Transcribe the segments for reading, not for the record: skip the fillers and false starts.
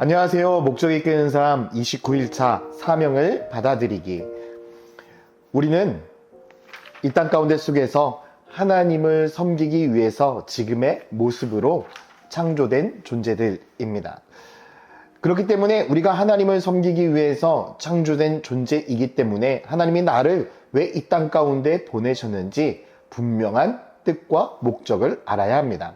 안녕하세요. 목적이 이끄는 삶 29일차 사명을 받아들이기. 우리는 이 땅 가운데 속에서 하나님을 섬기기 위해서 지금의 모습으로 창조된 존재들입니다. 그렇기 때문에 우리가 하나님을 섬기기 위해서 창조된 존재이기 때문에 하나님이 나를 왜 이 땅 가운데 보내셨는지 분명한 뜻과 목적을 알아야 합니다.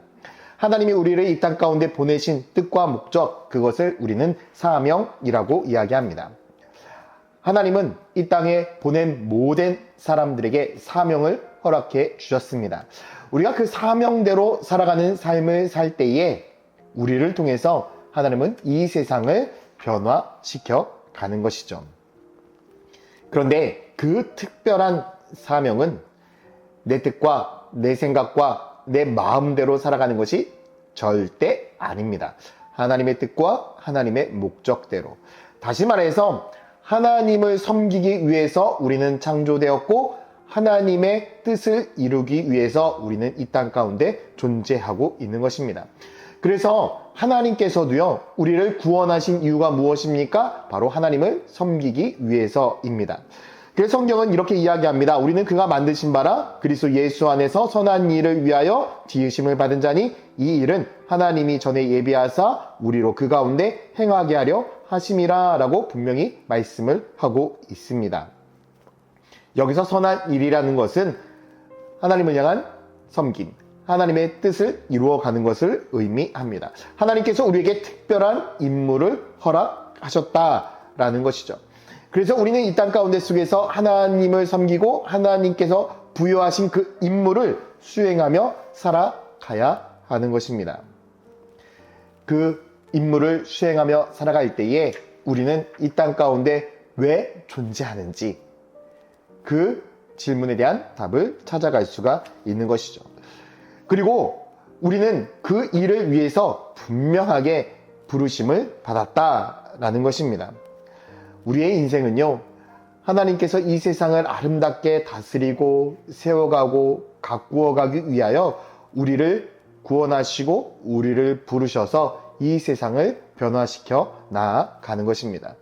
하나님이 우리를 이 땅 가운데 보내신 뜻과 목적, 그것을 우리는 사명이라고 이야기합니다. 하나님은 이 땅에 보낸 모든 사람들에게 사명을 허락해 주셨습니다. 우리가 그 사명대로 살아가는 삶을 살 때에 우리를 통해서 하나님은 이 세상을 변화시켜 가는 것이죠. 그런데 그 특별한 사명은 내 뜻과 내 생각과 내 마음대로 살아가는 것이 절대 아닙니다. 하나님의 뜻과 하나님의 목적대로. 다시 말해서 하나님을 섬기기 위해서 우리는 창조되었고 하나님의 뜻을 이루기 위해서 우리는 이 땅 가운데 존재하고 있는 것입니다. 그래서 하나님께서도요, 우리를 구원하신 이유가 무엇입니까? 바로 하나님을 섬기기 위해서입니다. 그래서 성경은 이렇게 이야기합니다. 우리는 그가 만드신 바라 그리스도 예수 안에서 선한 일을 위하여 지으심을 받은 자니 이 일은 하나님이 전에 예비하사 우리로 그 가운데 행하게 하려 하심이라 라고 분명히 말씀을 하고 있습니다. 여기서 선한 일이라는 것은 하나님을 향한 섬김, 하나님의 뜻을 이루어가는 것을 의미합니다. 하나님께서 우리에게 특별한 임무를 허락하셨다라는 것이죠. 그래서 우리는 이 땅 가운데 속에서 하나님을 섬기고 하나님께서 부여하신 그 임무를 수행하며 살아가야 하는 것입니다. 그 임무를 수행하며 살아갈 때에 우리는 이 땅 가운데 왜 존재하는지 그 질문에 대한 답을 찾아갈 수가 있는 것이죠. 그리고 우리는 그 일을 위해서 분명하게 부르심을 받았다라는 것입니다. 우리의 인생은요, 하나님께서 이 세상을 아름답게 다스리고 세워가고 가꾸어가기 위하여 우리를 구원하시고 우리를 부르셔서 이 세상을 변화시켜 나아가는 것입니다.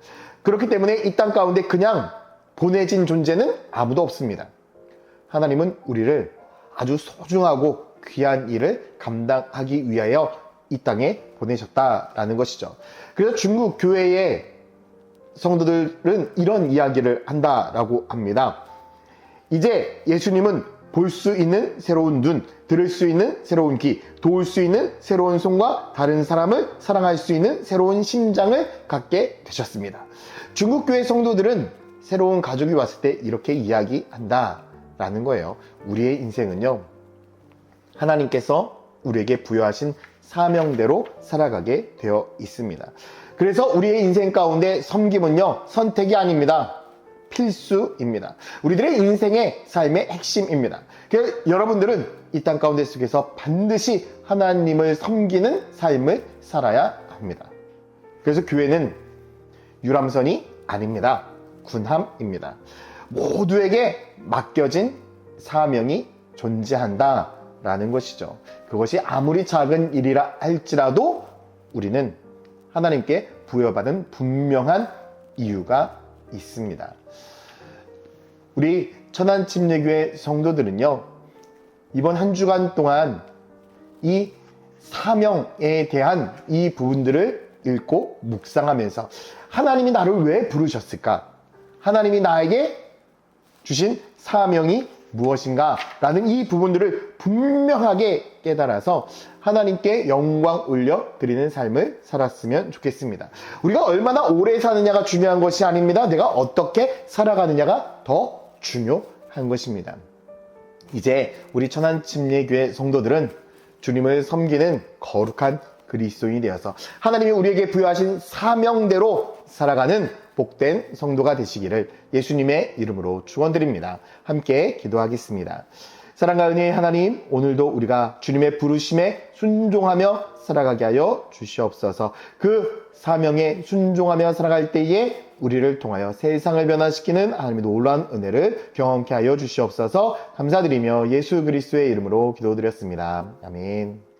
그렇기 때문에 이 땅 가운데 그냥 보내진 존재는 아무도 없습니다. 하나님은 우리를 아주 소중하고 귀한 일을 감당하기 위하여 이 땅에 보내셨다라는 것이죠. 그래서 중국 교회의 성도들은 이런 이야기를 한다라고 합니다. 이제 예수님은 볼 수 있는 새로운 눈, 들을 수 있는 새로운 귀, 도울 수 있는 새로운 손과 다른 사람을 사랑할 수 있는 새로운 심장을 갖게 되셨습니다. 중국 교회 성도들은 새로운 가족이 왔을 때 이렇게 이야기한다라는 거예요. 우리의 인생은요, 하나님께서 우리에게 부여하신 사명대로 살아가게 되어 있습니다. 그래서 우리의 인생 가운데 섬김은요, 선택이 아닙니다. 필수입니다. 우리들의 인생의 삶의 핵심입니다. 그래서 여러분들은 이 땅 가운데 속에서 반드시 하나님을 섬기는 삶을 살아야 합니다. 그래서 교회는 유람선이 아닙니다. 군함입니다. 모두에게 맡겨진 사명이 존재한다라는 것이죠. 그것이 아무리 작은 일이라 할지라도 우리는 하나님께 부여받은 분명한 이유가 있습니다. 우리 천안침례교회 성도들은요, 이번 한 주간 동안 이 사명에 대한 이 부분들을 읽고 묵상하면서 하나님이 나를 왜 부르셨을까? 하나님이 나에게 주신 사명이 무엇인가? 라는 이 부분들을 분명하게 깨달아서 하나님께 영광 올려드리는 삶을 살았으면 좋겠습니다. 우리가 얼마나 오래 사느냐가 중요한 것이 아닙니다. 내가 어떻게 살아가느냐가 더 중요한 것입니다. 이제 우리 천안침례교회 성도들은 주님을 섬기는 거룩한 그리스도인이 되어서 하나님이 우리에게 부여하신 사명대로 살아가는 복된 성도가 되시기를 예수님의 이름으로 축원드립니다. 함께 기도하겠습니다. 사랑과 은혜의 하나님, 오늘도 우리가 주님의 부르심에 순종하며 살아가게 하여 주시옵소서. 그 사명에 순종하며 살아갈 때에 우리를 통하여 세상을 변화시키는 하나님의 놀라운 은혜를 경험케 하여 주시옵소서. 감사드리며 예수 그리스도의 이름으로 기도드렸습니다. 아멘.